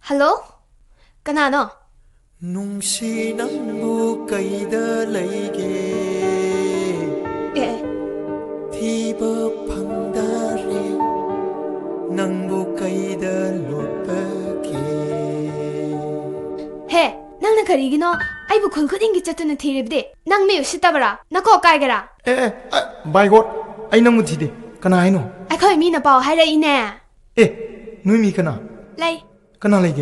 ฮัลโหลกันน่ะเนาะนุ่งสีน้ำบุกไกเดเลยเกเอ๊ะที่เบิกพังดารีนังบุกไกเดลุเบเกเฮ้นั่งนักการีกินเนาะไอ้บุคคลคนอิงกิจตุนทีรีบดินั่งไม่อยู่ชิตาบระนักก็ไกลกันละบายกดไอ้นังมุทีดิกันไหนเนาะไอ้เขาไม่มีน้ำเปล่าให้ได้อีแน่นุ่ยมีกันนะเลยกันอะไรเก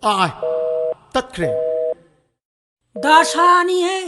ตายตัดเครदाशानी है